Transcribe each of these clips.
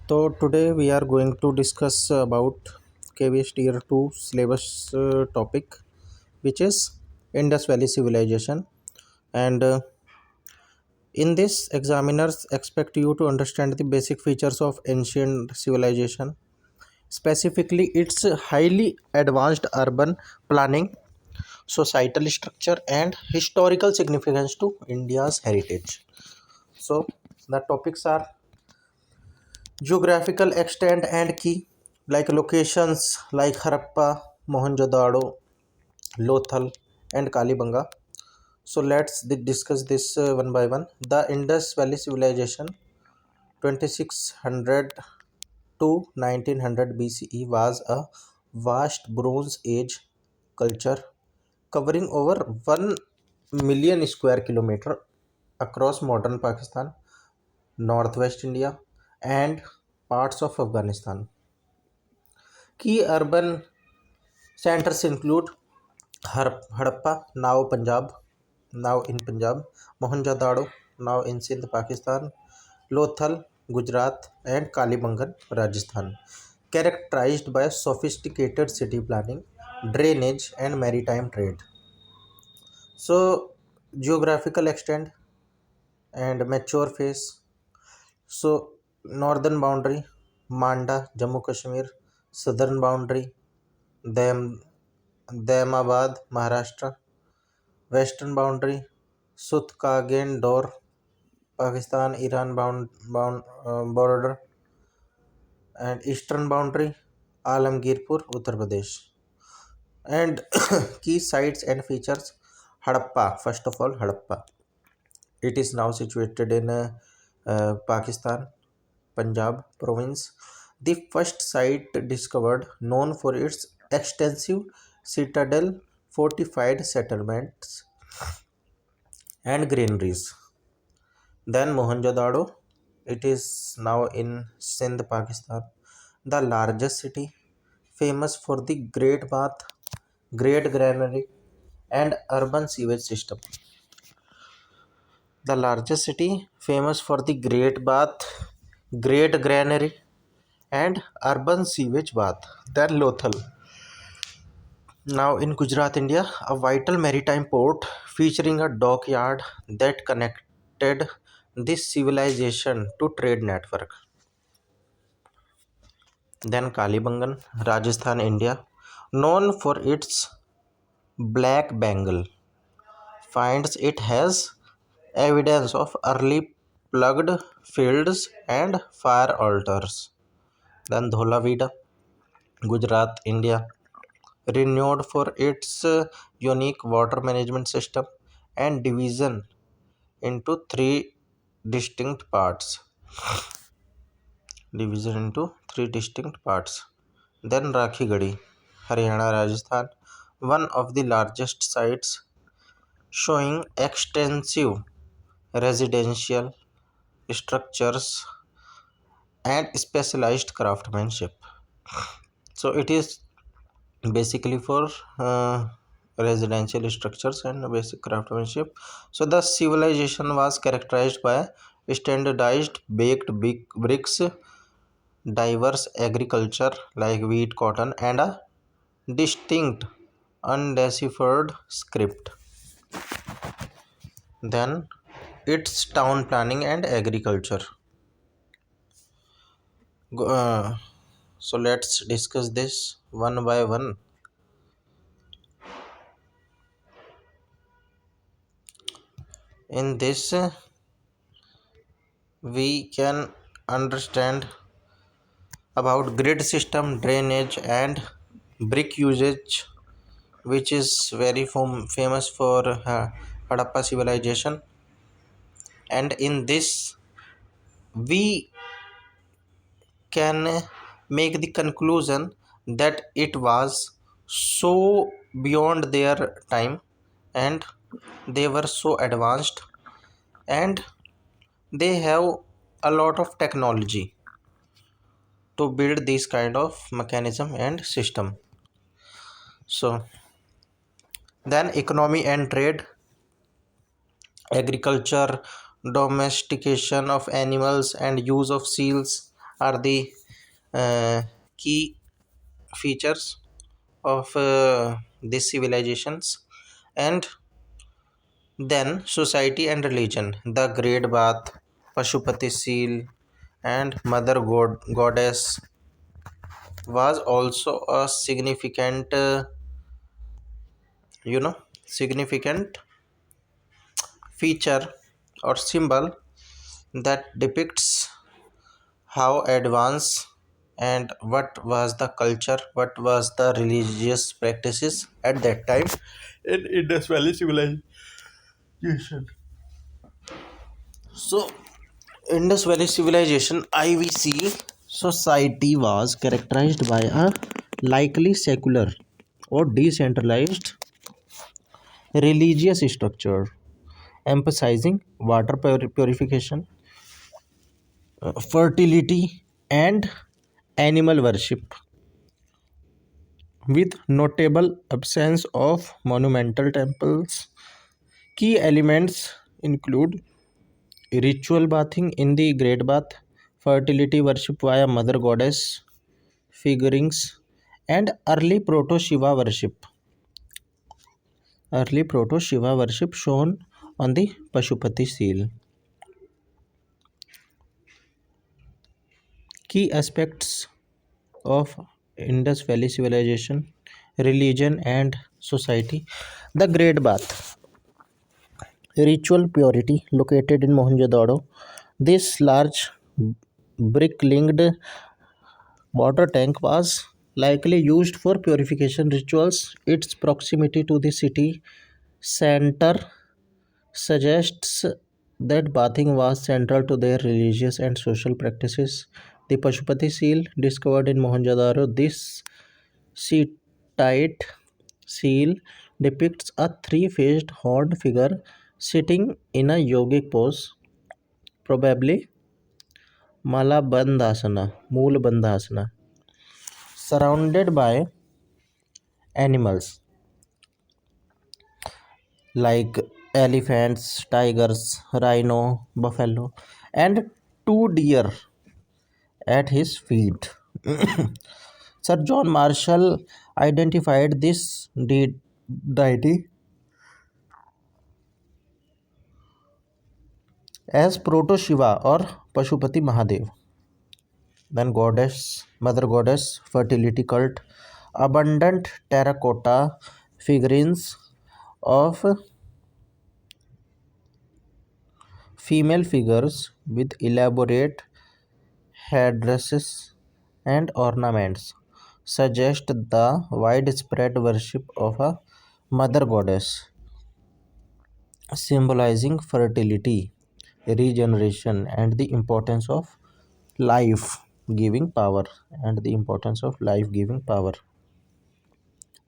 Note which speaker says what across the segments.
Speaker 1: So today we are going to discuss about KVS Tier 2 syllabus topic, which is Indus Valley Civilization. And in this, examiners expect you to understand the basic features of ancient civilization, specifically its highly advanced urban planning, societal structure, and historical significance to India's heritage. So the topics are geographical extent and key, like locations like Harappa, Mohenjo-daro, Lothal, and Kalibanga. So let's discuss this one by one. The Indus Valley Civilization, 2600 to 1900 BCE, was a vast Bronze Age culture covering over 1 million square kilometer across modern Pakistan, northwest India, and parts of Afghanistan. Key urban centers include Harappa, now in Punjab, Mohenjo-daro, now in Sindh, Pakistan, Lothal, Gujarat, and Kalibangan, Rajasthan, characterized by sophisticated city planning, drainage, and maritime trade. So, geographical extent and mature phase. So, northern boundary, Manda, Jammu Kashmir, southern boundary, Dam, Damabad, Maharashtra, western boundary, Sutkagen Dor, Pakistan, Iran border, and eastern boundary, Alamgirpur, Uttar Pradesh. And key sites and features: Hadappa, first of all, Hadappa. It is now situated in Pakistan, Punjab province. The first site discovered, known for its extensive citadel, fortified settlements, and granaries. Then Mohenjo-daro, it is now in Sindh, Pakistan, the largest city, famous for the Great Bath, Great Granary, and urban sewage system. The largest city, famous for the Great Bath, Great Granary, and urban sewage bath. Then Lothal, now in Gujarat, India, a vital maritime port featuring a dockyard that connected this civilization to trade network. Then Kalibangan, Rajasthan, India, known for its black Bengal, finds it has evidence of early plugged fields and fire altars. Then Dholavida, Gujarat, India, renowned for its unique water management system and division into three distinct parts. Division into three distinct parts. Then Rakhigadi, Haryana, Rajasthan, one of the largest sites showing extensive residential structures and specialized craftsmanship. So it is basically for residential structures and basic craftsmanship. So the civilization was characterized by standardized baked bricks, diverse agriculture like wheat, cotton, and a distinct undeciphered script. Then its town planning and agriculture. So let's discuss this one by one. In this, we can understand about grid system, drainage, and brick usage, which is very famous for Harappa civilization. And in this, we can make the conclusion that it was so beyond their time, and they were so advanced, and they have a lot of technology to build this kind of mechanism and system. So then economy and trade, agriculture, domestication of animals, and use of seals, are the key features of these civilizations. And then society and religion, the Great Bath, Pashupati seal, and Mother Goddess was also a significant, significant feature or symbol that depicts how advanced and what was the culture, what was the religious practices at that time in Indus Valley civilization. So, Indus Valley civilization (IVC) society was characterized by a likely secular or decentralized religious structure, emphasizing water purification, fertility, and animal worship, with notable absence of monumental temples. Key elements include ritual bathing in the Great Bath, fertility worship via Mother Goddess figurines, and Early Proto Shiva worship shown on the Pashupati seal. Key aspects of Indus Valley civilization, religion, and society. The Great Bath, ritual purity, located in Mohenjo-daro. This large brick-linked water tank was likely used for purification rituals. Its proximity to the city center suggests that bathing was central to their religious and social practices. The Pashupati seal, discovered in Mohenjo-daro, this Cetite seal depicts a three-faced horned figure sitting in a yogic pose, probably Mulabandhasana, surrounded by animals like elephants, tigers, rhino, buffalo, and two deer at his feet. Sir John Marshall identified this deity as Proto Shiva or Pashupati Mahadev. Then Mother Goddess, fertility cult, abundant terracotta figurines of female figures with elaborate headdresses and ornaments suggest the widespread worship of a mother goddess, symbolizing fertility, regeneration, and the importance of life giving power.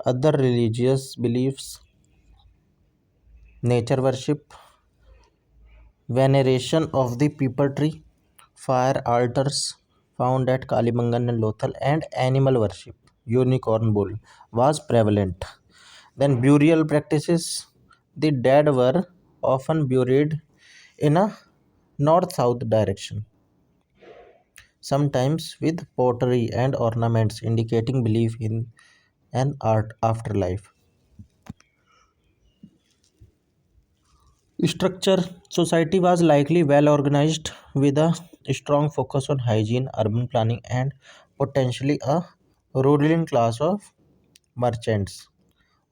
Speaker 1: Other religious beliefs: nature worship, veneration of the peepal tree, fire altars found at Kalibangan and Lothal, and animal worship, unicorn bull, was prevalent. Then burial practices: the dead were often buried in a north-south direction, sometimes with pottery and ornaments indicating belief in an art afterlife. Structure: society was likely well organized with a strong focus on hygiene, urban planning, and potentially a ruling class of merchants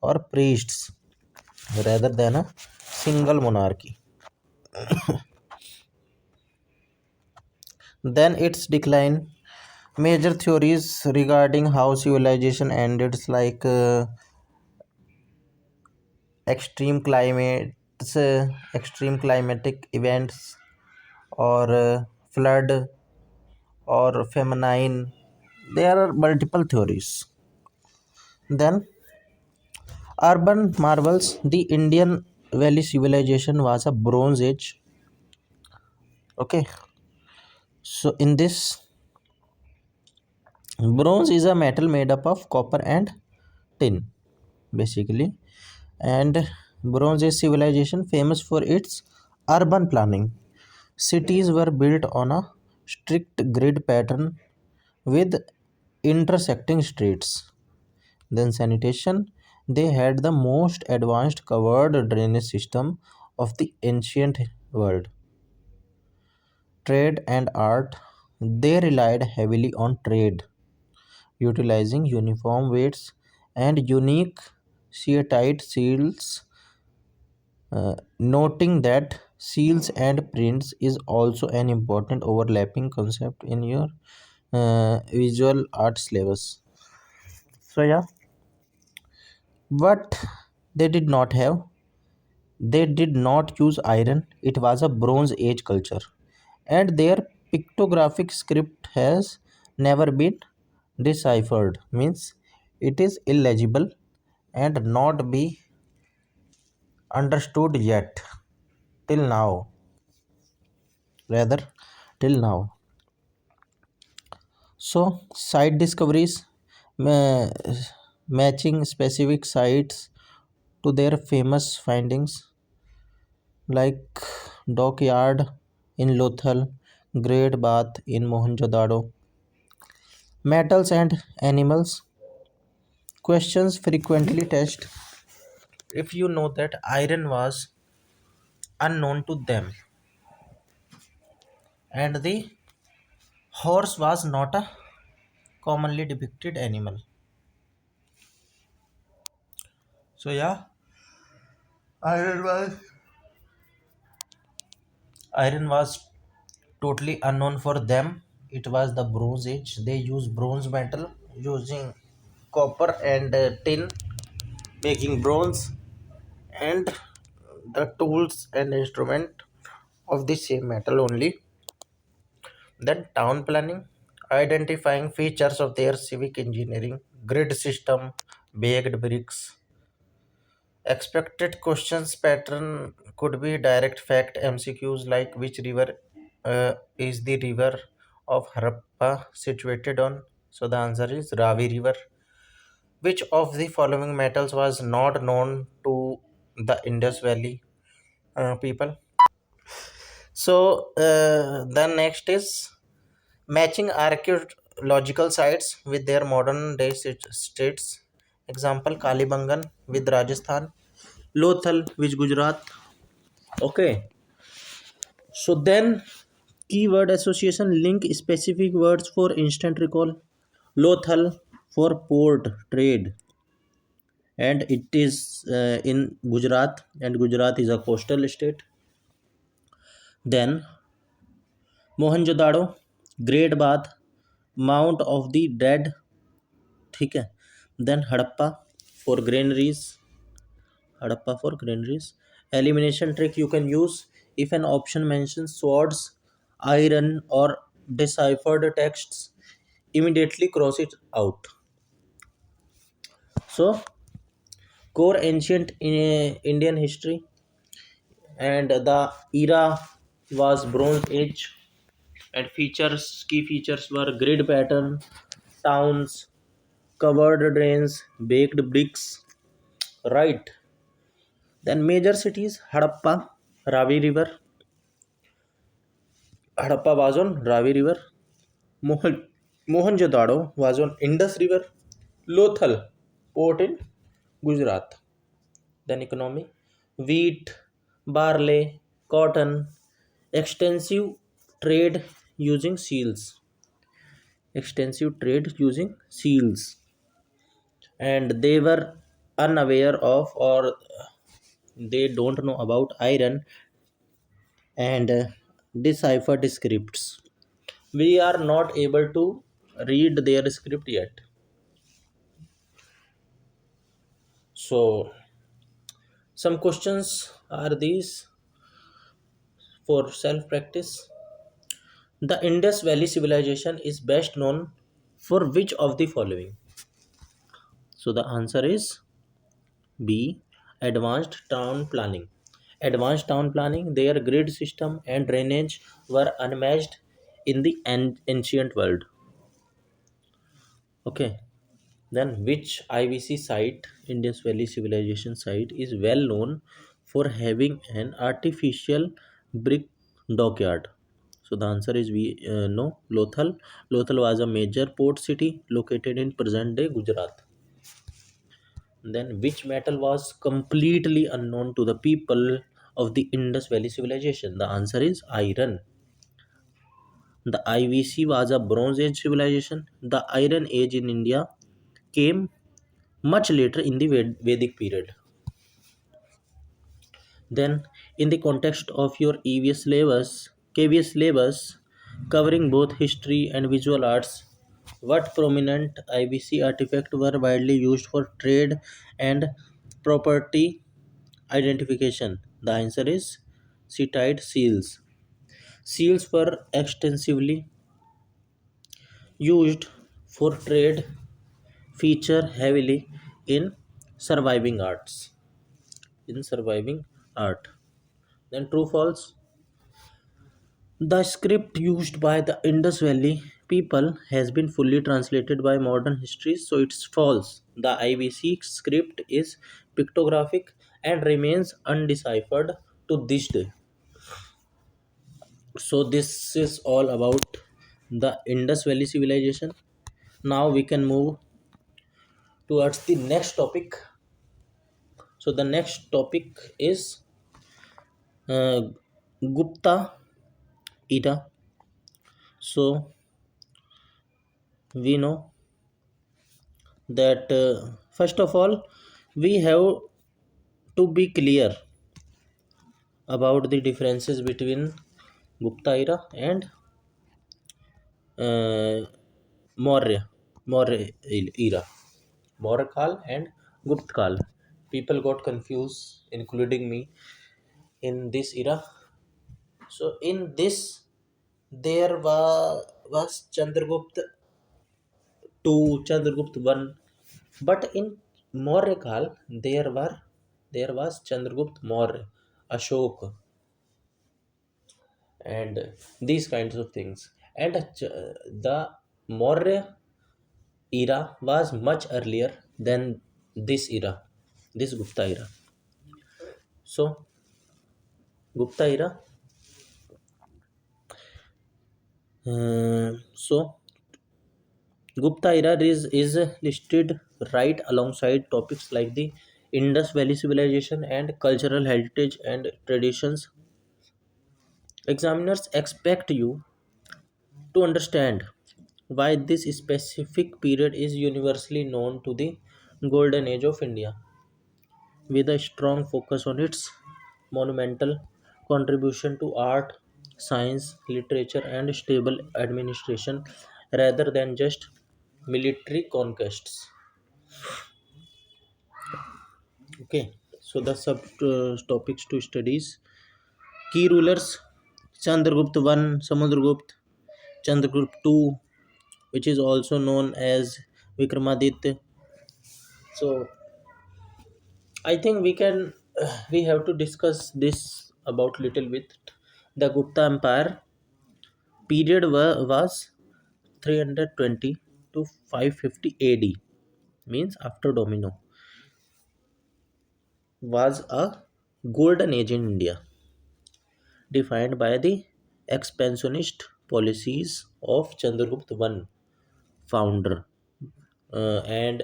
Speaker 1: or priests rather than a single monarchy. Then its decline. Major theories regarding how civilization ended, like extreme climates, extreme climatic events, or flood, or feminine. There are multiple theories. Then urban marvels. The Indian Valley civilization was a Bronze Age. Okay, so in this, bronze is a metal made up of copper and tin, basically. And Bronze Age civilization famous for its urban planning. Cities were built on a strict grid pattern with intersecting streets. Then sanitation, they had the most advanced covered drainage system of the ancient world. Trade and art, they relied heavily on trade, utilizing uniform weights and unique sheetite seals, noting that seals and prints is also an important overlapping concept in your visual art syllabus. So yeah, what they did not have, they did not use iron. It was a Bronze Age culture, and their pictographic script has never been deciphered. Means it is illegible and not be understood yet till now. Rather, till now. So site discoveries, ma- matching specific sites to their famous findings like dockyard in Lothal, Great Bath in Mohenjo-daro, metals and animals. Questions frequently test if you know that iron was unknown to them and the horse was not a commonly depicted animal. So yeah, iron was iron was totally unknown for them. It was the Bronze Age. They used bronze metal using copper and tin, making bronze and the tools and instrument of the same metal only. Then town planning, identifying features of their civic engineering, grid system, baked bricks. Expected questions pattern could be direct fact MCQs like which river is the river of Harappa situated on. So the answer is Ravi River. Which of the following metals was not known to the Indus Valley people? So the next is matching archaeological sites with their modern day states. Example Kalibangan with Rajasthan, Lothal with Gujarat. Okay. So then keyword association link specific words for instant recall. Lothal for port trade and it is in Gujarat and Gujarat is a coastal state. Then Mohenjo-daro, Great Bath, Mount of the Dead, ठीक है. Then for granaries, Harappa for granaries. Elimination trick you can use if an option mentions swords, iron, or deciphered texts. Immediately cross it out. So core ancient Indian history and the era was Bronze Age and key features were grid pattern, towns, covered drains, baked bricks, right. Then major cities Harappa, Ravi River. Harappa was on Ravi River. Mohenjo-daro was on Indus River. Lothal, port in Gujarat. Then economy, wheat, barley, cotton, extensive trade using seals. Extensive trade using seals. And they were unaware of or they don't know about iron and deciphered scripts. We are not able to read their script yet. So some questions are these for self practice. The Indus Valley civilization is best known for which of the following? So the answer is B. Advanced town planning. Advanced town planning, their grid system and drainage were unmatched in the ancient world. Okay. Then which IVC site, Indus Valley Civilization site, is well known for having an artificial brick dockyard? So the answer is no, Lothal. Lothal was a major port city located in present day Gujarat. Then which metal was completely unknown to the people of the Indus Valley civilization? The answer is iron. The IVC was a Bronze Age civilization. The Iron Age in India came much later in the Vedic period. Then, in the context of your KVS syllabus covering both history and visual arts, what prominent IBC artifacts were widely used for trade and property identification? The answer is Cetide seals. Seals were extensively used for trade, feature heavily in surviving arts. In surviving art. Then true false. The script used by the Indus Valley people has been fully translated by modern history, so it's false. The IBC script is pictographic and remains undeciphered to this day. So this is all about the Indus Valley civilization. Now we can move towards the next topic. So the next topic is uh, Gupta era. So we know that first of all we have to be clear about the differences between Gupta era and uh, Maurya Maurya era. Maurya Kal and Gupta Kal. People got confused, including me, in this era. So in this there was Chandragupta 2, Chandragupta 1, but in Maurya Kal there was Chandragupta Maurya, Ashok, and these kinds of things. And the Maurya era was much earlier than this era, this Gupta era. So Gupta era. So Gupta era is listed right alongside topics like the Indus Valley civilization and cultural heritage and traditions. Examiners expect you to understand why this specific period is universally known to the Golden Age of India, with a strong focus on its monumental contribution to art, science, literature, and stable administration rather than just military conquests. Okay, so the sub topics to studies: key rulers Chandragupta 1, Samudragupta, Chandragupta 2, which is also known as Vikramaditya. So I think we have to discuss this about little bit. The Gupta Empire period was 320 to 550 AD, means after Domino, was a golden age in India, defined by the expansionist policies of Chandragupta I founder. And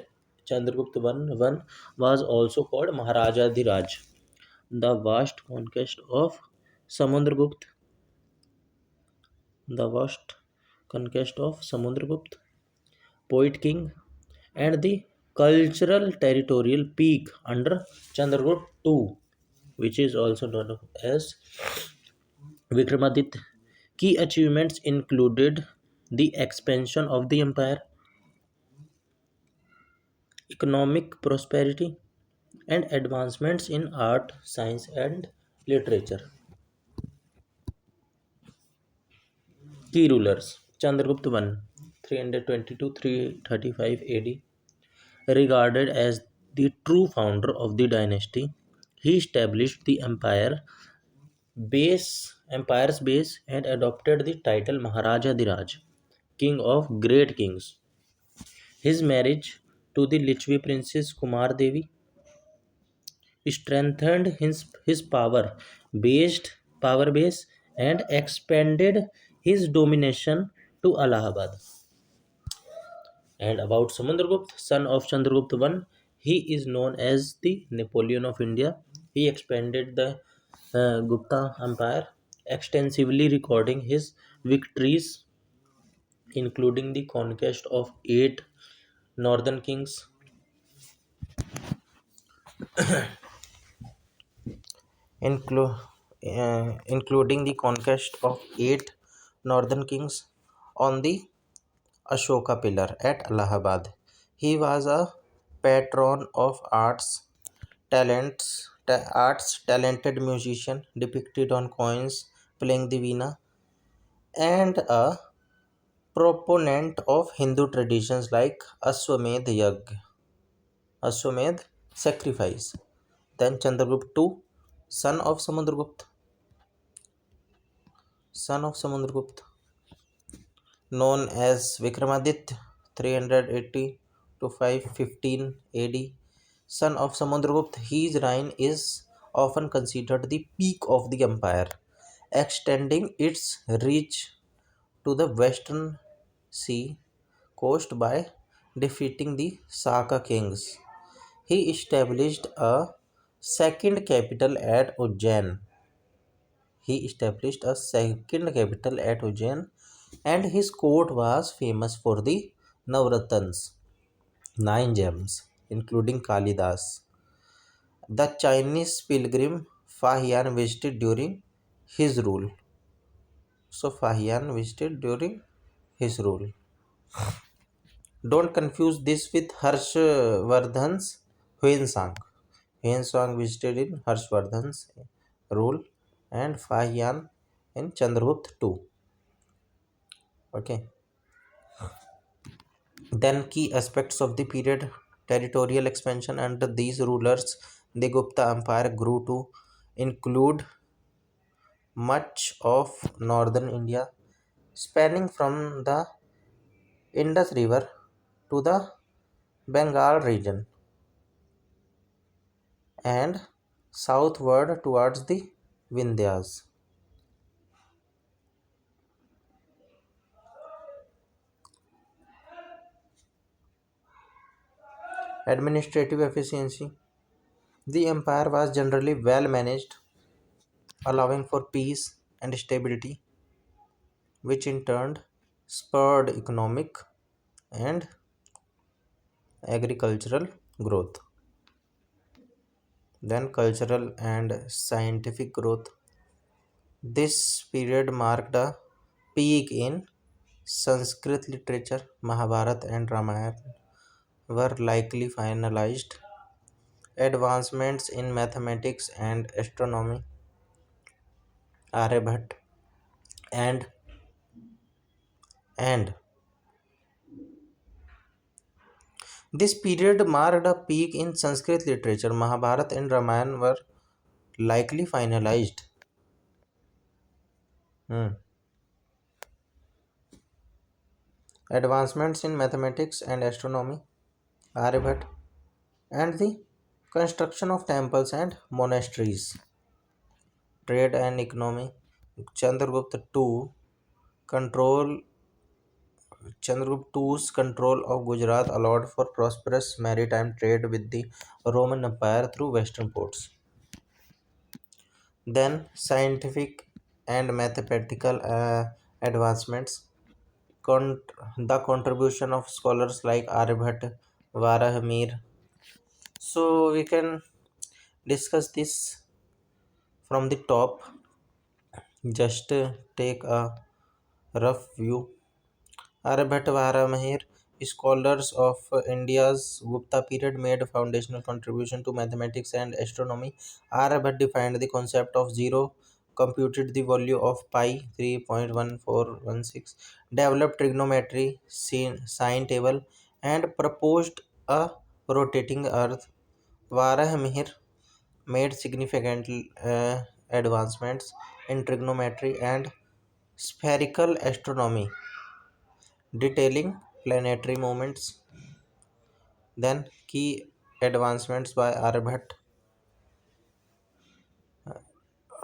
Speaker 1: Chandragupta I was also called Maharaja Dhiraj. The vast conquest of Samudragupta, the vast conquest of Samudragupta, poet king, and the cultural territorial peak under Chandragupta II, which is also known as Vikramaditya. Key achievements included the expansion of the empire, economic prosperity, and advancements in art, science, and literature. Key rulers Chandragupta I, 320 to 335 AD, regarded as the true founder of the dynasty. He established the empire's base and adopted the title Maharaja Dhiraj, king of great kings. His marriage to the Lichvi princess Kumar Devi strengthened his power base and expanded
Speaker 2: his domination to Allahabad. And about Samudragupta, son of Chandragupta I, he is known as the Napoleon of India. He expanded the Gupta Empire extensively, recording his victories, including the conquest of eight northern kings,
Speaker 1: including the conquest of eight northern kings on the Ashoka Pillar at Allahabad. He was a patron of talented musician depicted on coins playing the veena, and a proponent of Hindu traditions like Ashwamedh sacrifice. Then Chandragupta II, son of Samudragupta, son of Samudragupta, known as Vikramaditya 380 to 515 AD, son of Samudragupta. His reign is often considered the peak of the empire, extending its reach to the western sea coast by defeating the Saka kings. He established a second capital at Ujjain. And his court was famous for the Navratans, nine gems, including Kalidas. The Chinese pilgrim Fahian visited during his rule. Don't confuse this with Harshvardhan's Huensang. Huensang visited in Harshvardhan's rule and Fahian in Chandragupta too. Okay. Then key aspects of the period: territorial expansion. Under these rulers, the Gupta Empire grew to include much of northern India, spanning from the Indus River to the Bengal region and southward towards the Vindhyas. Administrative efficiency. The empire was generally well managed, allowing for peace and stability, which in turn spurred economic and agricultural growth. Then, cultural and scientific growth. This period marked a peak in Sanskrit literature. Mahabharata and Ramayana were likely finalized. Advancements in mathematics and astronomy, Aryabhatta, and and this period marked a peak in Sanskrit literature. Mahabharata and Ramayana were likely finalized. Hmm. Advancements in mathematics and astronomy, Aryabhatta, and the construction of temples and monasteries. Trade and economy. Chandragupta II control Chandragupta II's control of Gujarat allowed for prosperous maritime trade with the Roman Empire through western ports. Then, scientific and mathematical advancements. The contribution of scholars like Aryabhatta, Varahmir. So, we can discuss this from the top. Just take a rough view. Aryabhatta, Varahmir, scholars of India's Gupta period, made a foundational contribution to mathematics and astronomy. Aryabhatta defined the concept of zero, computed the value of pi 3.1416, developed trigonometry, sine table, and proposed a rotating earth. Varahmir made significant advancements in trigonometry and spherical astronomy, detailing planetary movements. Then key advancements by Aryabhatta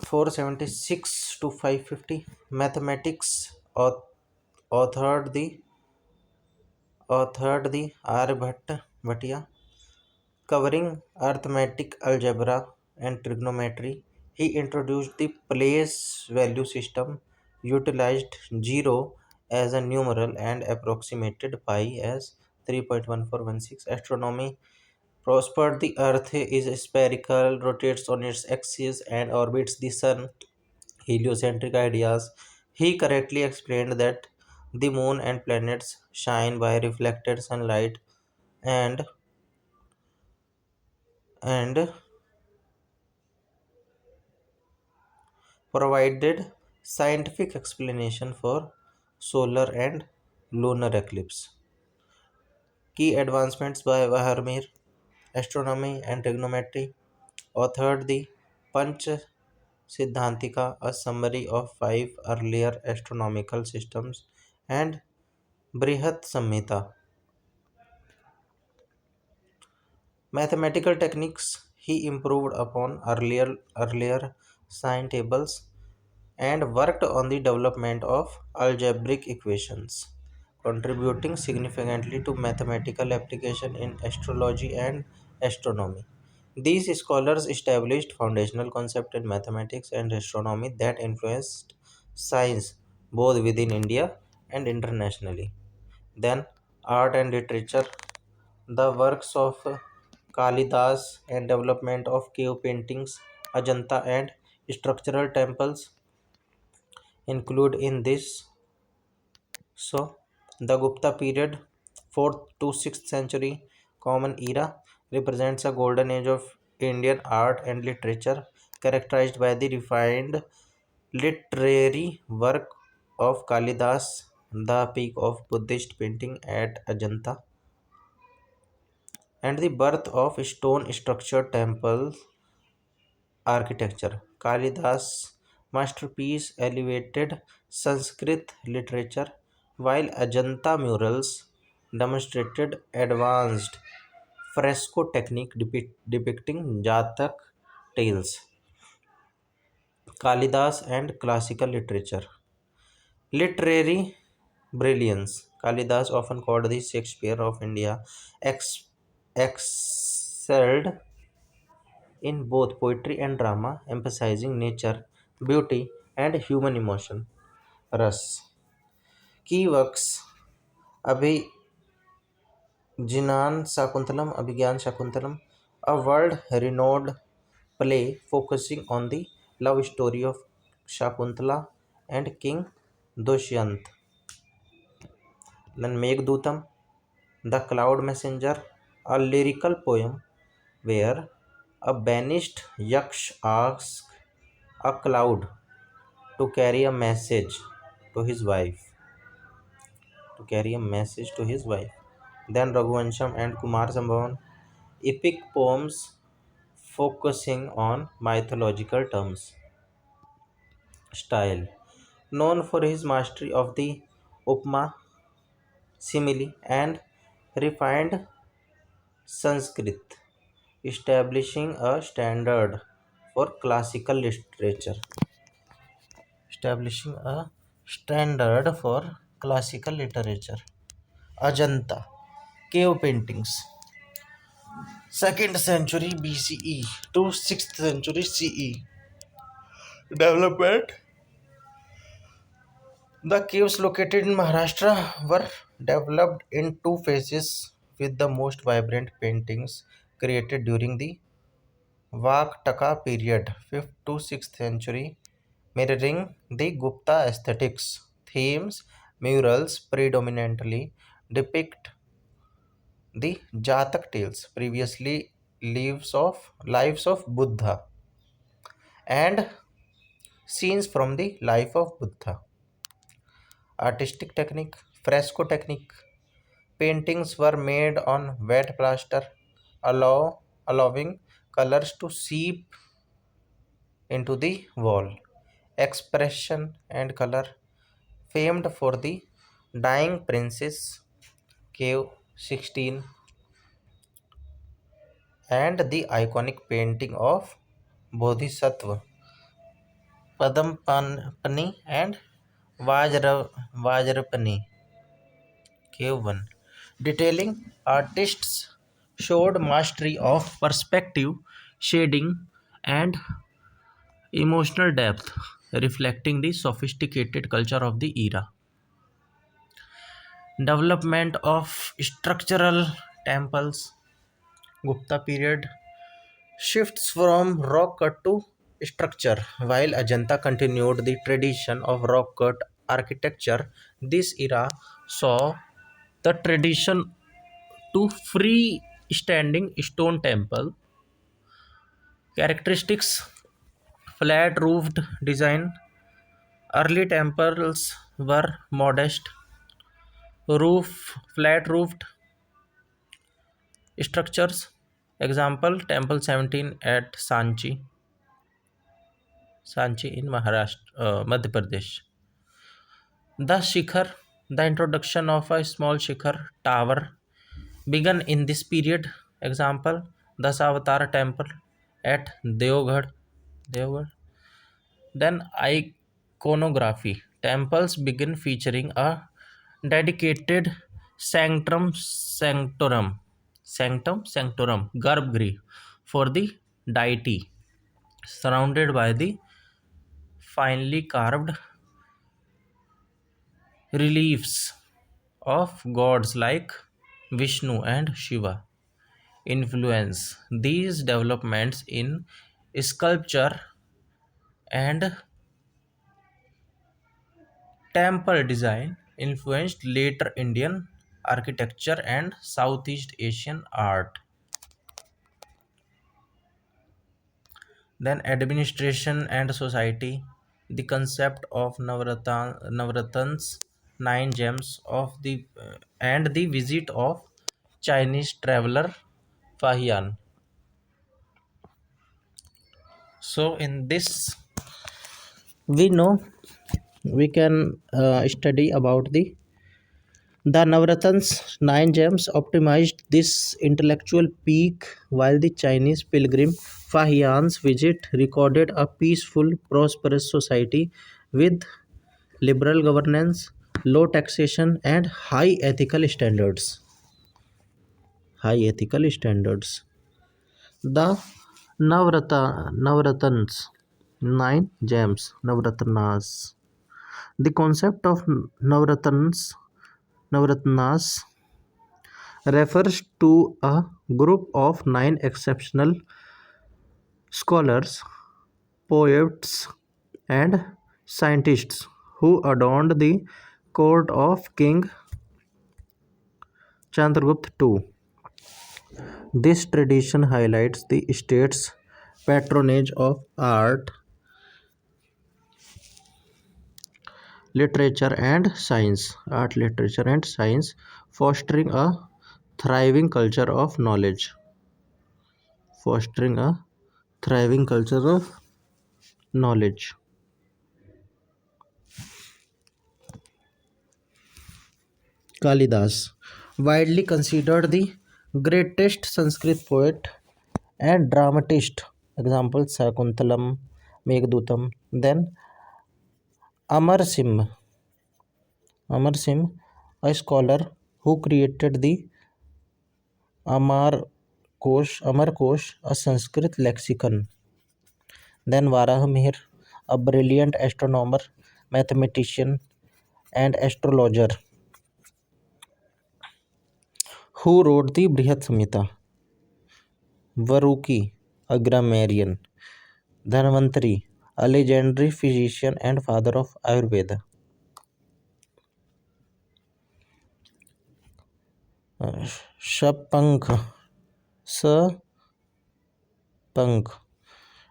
Speaker 1: 476 to 550. Mathematics au- authored the Aryabhatta Bhatia, covering arithmetic, algebra, and trigonometry. He introduced the place value system, utilized 0 as a numeral, and approximated pi as 3.1416. Astronomy prospered. The Earth is spherical, rotates on its axis, and orbits the Sun. Heliocentric ideas. He correctly explained that the moon and planets shine by reflected sunlight and and provided scientific explanation for solar and lunar eclipse. Key advancements by Vaharmir, astronomy and trigonometry, authored the Panch Siddhantika, a summary of five earlier astronomical systems, and Brihat Samhita. Mathematical techniques. He improved upon earlier sine tables and worked on the development of algebraic equations, contributing significantly to mathematical application in astrology and astronomy. These scholars established foundational concepts in mathematics and astronomy that influenced science both within India and internationally. Then, art and literature. The works of Kalidas and development of cave paintings, Ajanta and structural temples include in this. So, the Gupta period, 4th to 6th century Common Era, represents a golden age of Indian art and literature characterized by the refined literary work of Kalidas, the peak of Buddhist painting at Ajanta, and the birth of stone structured temple architecture. Kalidas' masterpiece elevated Sanskrit literature, while Ajanta murals demonstrated advanced fresco technique depicting Jatak tales. Kalidas and classical literature. Literary brilliance. Kalidas, often called the Shakespeare of India, ex- excelled in both poetry and drama, emphasizing nature, beauty, and human emotion. Ras. Key works Abhigyan Shakuntalam, a world renowned play focusing on the love story of Shakuntala and King Dushyant. Then Meghdootam, the Cloud Messenger, a lyrical poem where a banished Yaksh asks a cloud to carry a message to his wife. To carry a message to his wife. Then Raghuvansham and Kumar Sambhavan, epic poems focusing on mythological terms. Style. Known for his mastery of the Upma, simile, and refined Sanskrit, establishing a standard for classical literature. Establishing a standard for classical literature. Ajanta, cave paintings, 2nd century BCE to 6th century CE. Development. The caves located in Maharashtra were developed in two phases, with the most vibrant paintings created during the Vaktaka period, 5th to 6th century, mirroring the Gupta aesthetics. Themes, murals predominantly depict the Jatak tales, previously lives of Buddha, and scenes from the life of Buddha. Artistic technique, fresco technique. Paintings were made on wet plaster, allowing colors to seep into the wall. Expression and color, famed for the Dying Princess, Cave 16, and the iconic painting of Bodhisattva, Padam Pani, and Vajra, Vajrapani Cave 1. Detailing artists showed mastery of perspective, shading, and emotional depth, reflecting the sophisticated culture of the era. Development of structural temples. Gupta period shifts from rock cut to structure, while Ajanta continued the tradition of rock cut architecture. This era saw the tradition to free-standing stone temple characteristics, flat-roofed design. Early temples were modest, flat-roofed structures. Example: Temple 17 at Sanchi in Maharashtra, Madhya Pradesh. The Shikhar, the introduction of a small Shikhar tower began in this period. Example: Dasavatar temple at Devgarh. Then iconography. Temples begin featuring a dedicated sanctum sanctorum, garbhagriha for the deity, surrounded by the finely carved reliefs of gods like Vishnu and Shiva. Influence these developments in sculpture and temple design influenced later Indian architecture and Southeast Asian art. Then administration and society. The concept of Navratans, nine gems of the and the visit of Chinese traveler Fahian. So in this we know we can study about the Navratans nine gems optimized this intellectual peak, while the Chinese pilgrim Fahian's visit recorded a peaceful, prosperous society with liberal governance, low taxation, and high ethical standards. High ethical standards. The Navratans, nine gems, Navratnas. The concept of Navratnas refers to a group of nine exceptional scholars, poets, and scientists who adorned the court of King Chandragupta II. This tradition highlights the state's patronage of art, literature, and science, fostering a thriving culture of knowledge. Fostering a thriving culture of knowledge. Kalidas, widely considered the greatest Sanskrit poet and dramatist. Example Sakuntalam, Meghdootam. Then Amar Sim, a scholar who created the Amar Kosh, a Sanskrit lexicon. Then Varahmihir, a brilliant astronomer, mathematician, and astrologer who wrote the Brihat Samhita. Varuki, a grammarian. Dhanvantari, a legendary physician and father of Ayurveda. Shapankh, Sapankh,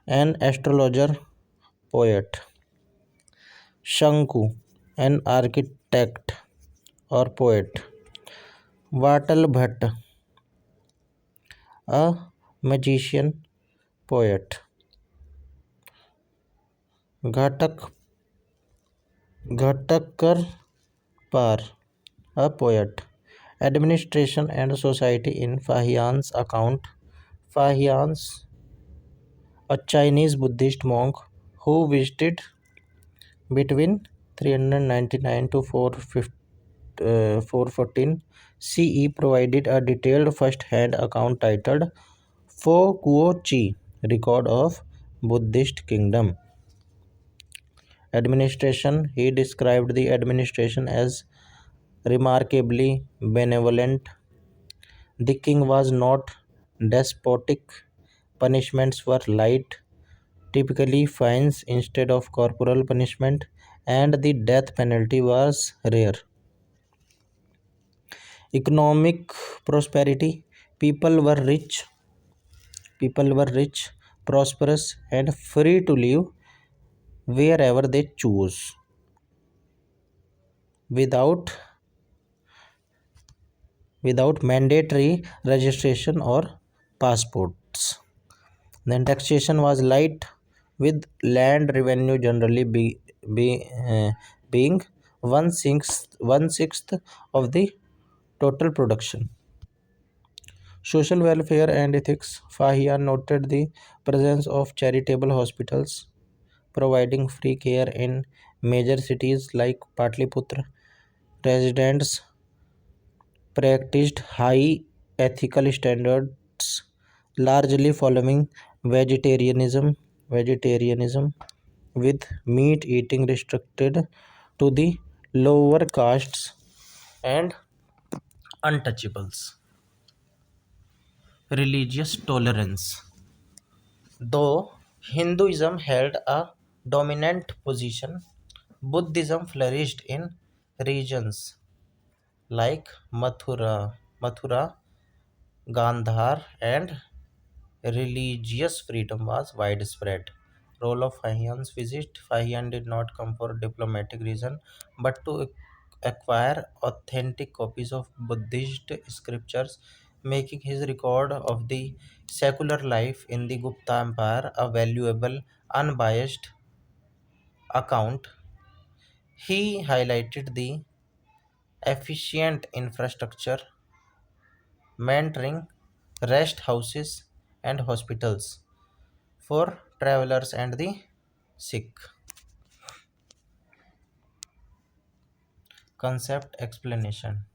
Speaker 1: an astrologer poet. Shanku, an architect or poet. Vatal Bhatt, a magician poet. Ghatak Ghatakar Par, a poet. Administration and society in Fahian's account. Fahian's, a Chinese Buddhist monk who visited between 399 to 414 CE provided a detailed first-hand account titled Fo Guo Chi, Record of Buddhist Kingdom. Administration. He described the administration as remarkably benevolent. The king was not despotic. Punishments were light, typically fines instead of corporal punishment, and the death penalty was rare. Economic prosperity. People were rich, prosperous, and free to live wherever they choose without without mandatory registration or passports. Then taxation was light, with land revenue generally being one sixth of the total production. Social welfare and ethics. Fahia noted the presence of charitable hospitals providing free care in major cities like Patliputra. Residents practiced high ethical standards, largely following vegetarianism, with meat eating restricted to the lower castes and untouchables. Religious tolerance. Though Hinduism held a dominant position, Buddhism flourished in regions like Mathura, Gandhar, and religious freedom was widespread. Role of Fahian's visit. Fahian did not come for diplomatic reason, but to acquire authentic copies of Buddhist scriptures, making his record of the secular life in the Gupta Empire a valuable, unbiased account. He highlighted the efficient infrastructure, mentoring, rest houses, and hospitals for travelers and the sick. Concept explanation.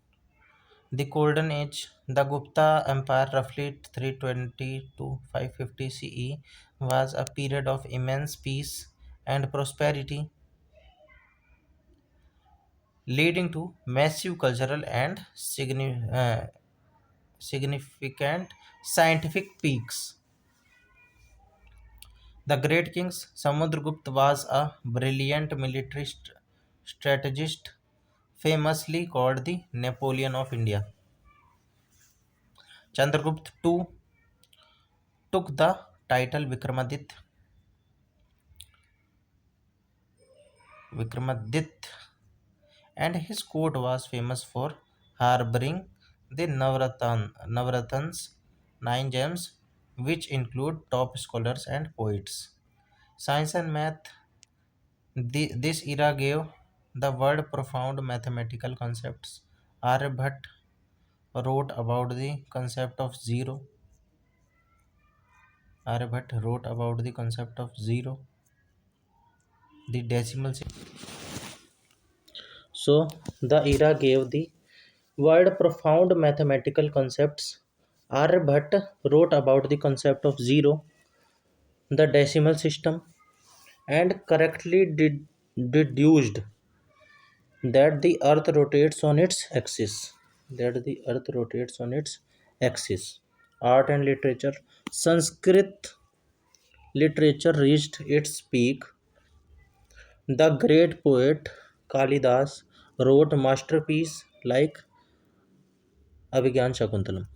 Speaker 1: The Golden Age. The Gupta Empire, roughly 320 to 550 CE, was a period of immense peace and prosperity, leading to massive cultural and significant scientific peaks. The great kings. Samudragupta was a brilliant military strategist, famously called the Napoleon of India. Chandragupta II took the title Vikramaditya, and his court was famous for harboring the Navratans, nine gems, which include top scholars and poets. Science and math. This era gave the world profound mathematical concepts. Aryabhatta wrote about the concept of zero. Aryabhatta wrote about the concept of zero, the decimal system. So, the era gave the world profound mathematical concepts. Aryabhatta wrote about the concept of zero, the decimal system, and correctly deduced that the earth rotates on its axis. That the earth rotates on its axis. Art and literature. Sanskrit literature reached its peak. The great poet Kalidas wrote masterpieces like Abhigyan Shakuntalam.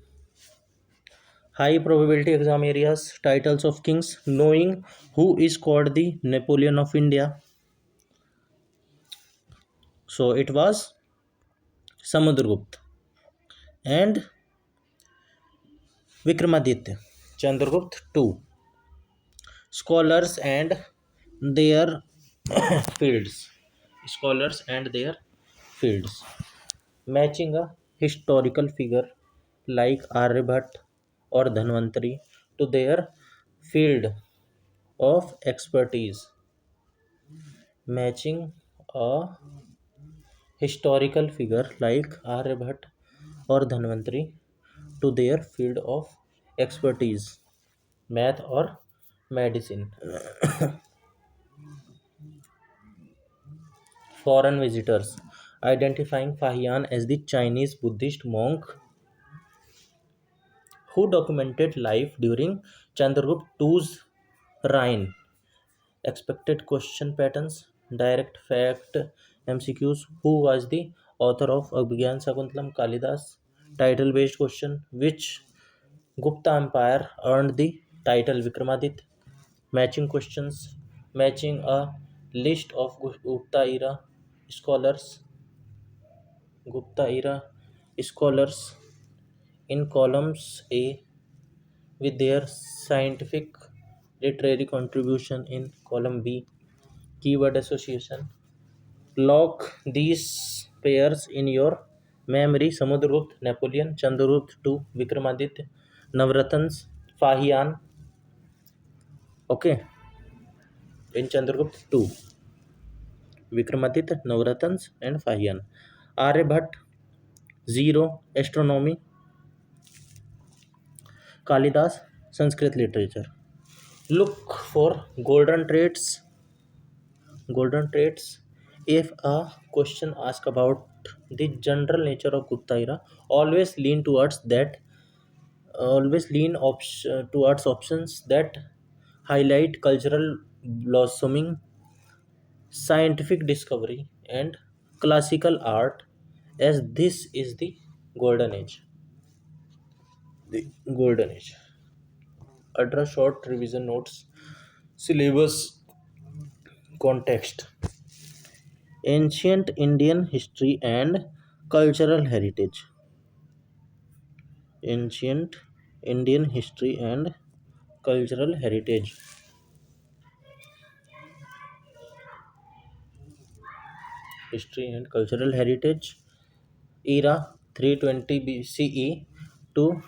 Speaker 1: High probability exam areas, titles of kings, knowing who is called the Napoleon of India. So it was Samudragupta and Vikramaditya. Chandragupta II. Scholars and their fields. Scholars and their fields. Matching a historical figure like Aryabhatta or Dhanvantari to their field of expertise. Matching
Speaker 2: a historical figure like Aryabhat or Dhanvantari to their field of expertise, math or medicine. Foreign visitors, identifying Fahian as the Chinese Buddhist monk who documented life during Chandragupta II's reign. Expected question patterns, direct fact MCQs. Who was the author of Abhigyan Sakuntalam? Kalidas. Title based question. Which Gupta Empire earned the title Vikramaditya? Matching questions. Matching a list of Gupta era scholars. Gupta era scholars in columns A with their scientific literary contribution in column B. Keyword association. Lock these pairs in your memory. Samudragupta, Napoleon, Chandragupta II, Vikramaditya, Navratans, Fahian. Okay, in Chandragupta II, Vikramaditya, Navratans, and Fahian. Aryabhat, zero, astronomy. Kalidas, Sanskrit literature. Look for golden traits. Golden traits. If a question asks about the general nature of Gupta era, always lean towards that. Always lean towards options that highlight cultural blossoming, scientific discovery, and classical art, as this is the golden age. The golden age. Ultra short revision notes, syllabus, context, ancient Indian history and cultural heritage. Ancient Indian history and cultural heritage. History and cultural heritage. Era 320 BCE to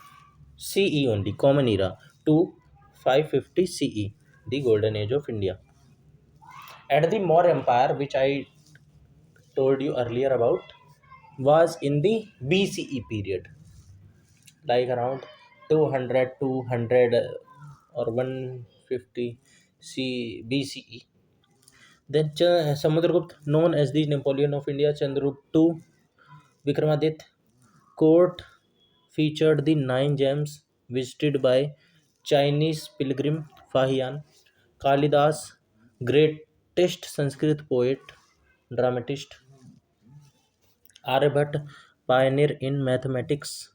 Speaker 2: CE only, common era, to 550 CE, the golden age of India. And the Maurya Empire, which I told you earlier about, was in the BCE period, like around 200, 200 or 150 BCE. Then Samudragupta, known as the Napoleon of India, Chandragupta II, Vikramaditya court featured the nine gems visited by Chinese pilgrim Fahian. Kalidas, greatest Sanskrit poet, dramatist. Aryabhatta, pioneer in mathematics,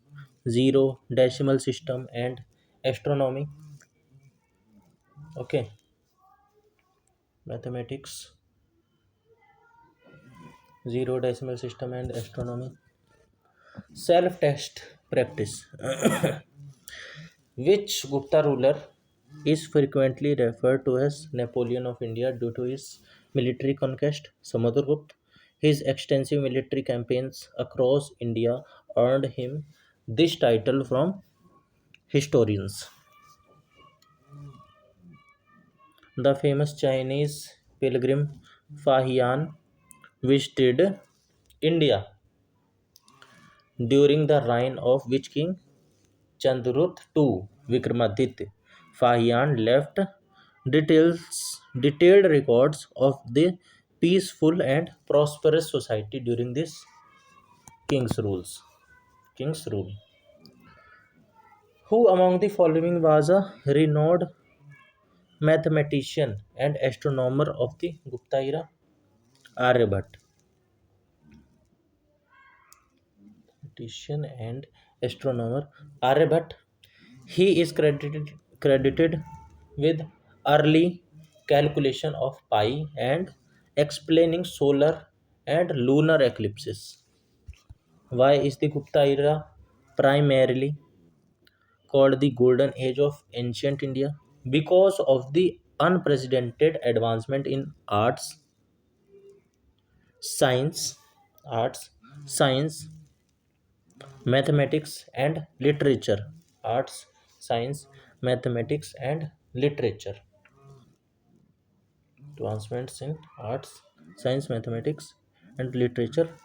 Speaker 2: zero, decimal system, and astronomy. Okay, mathematics, zero, decimal system, and astronomy. Self test practice. Which Gupta ruler is frequently referred to as Napoleon of India due to his military conquest? Samudragupta. His extensive military campaigns across India earned him this title from historians. The famous Chinese pilgrim Fahian visited India during the reign of which king? Chandragupta II Vikramaditya. Fahian left detailed records of the peaceful and prosperous society during this king's rules. King's rule. Who among the following was a renowned mathematician and astronomer of the Gupta era? Aryabhat. Mathematician and astronomer Aryabhat. He is credited with early calculation of pi and explaining solar and lunar eclipses. Why is the Gupta era primarily called the golden age of ancient India? Because of the unprecedented advancement in science, arts, science, mathematics, and literature. Arts, science, mathematics, and literature. Advancements in arts, science, mathematics, and literature.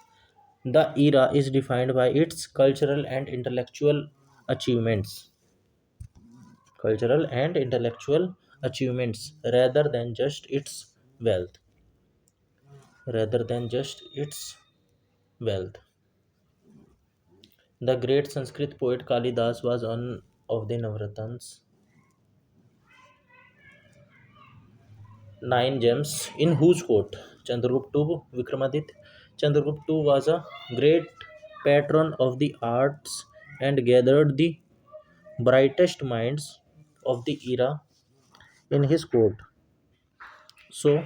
Speaker 2: The era is defined by its cultural and intellectual achievements. Cultural and intellectual achievements rather than just its wealth. Rather than just its wealth. The great Sanskrit poet Kalidas was one of the Navratans nine gems in whose court Chandragupta Vikramaditya. Chandragupta was a great patron of the arts and gathered the brightest minds of the era in his court. So,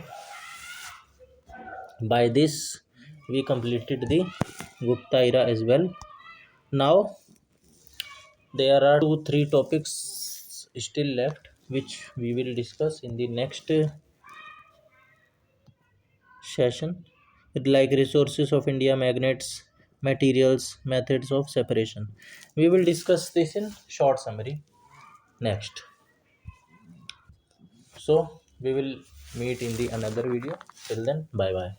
Speaker 2: by this, we completed the Gupta era as well. Now, there are two, three topics still left, which we will discuss in the next session, like resources of India, magnets, materials, methods of separation. We will discuss this in short summary next. So we will meet in the another video. Till then, bye bye.